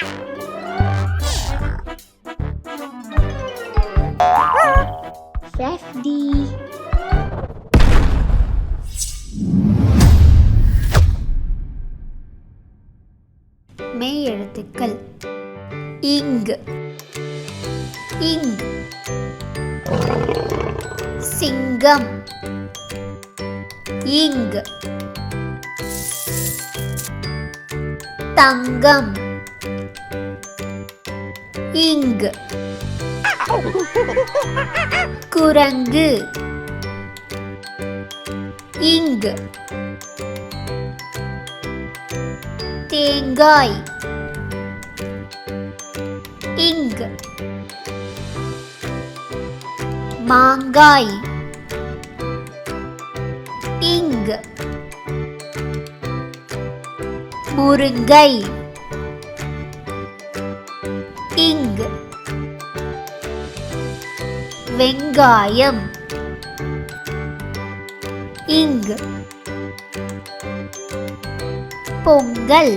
FEFDY. மெய் எழுத்துக்கள் இங் இங், சிங்கம் இங், தங்கம் இங், குரங்கு இங், தேங்காய் இங், மாங்காய் இங், முருங்கை இங், வெங்காயம் இங், பொங்கல்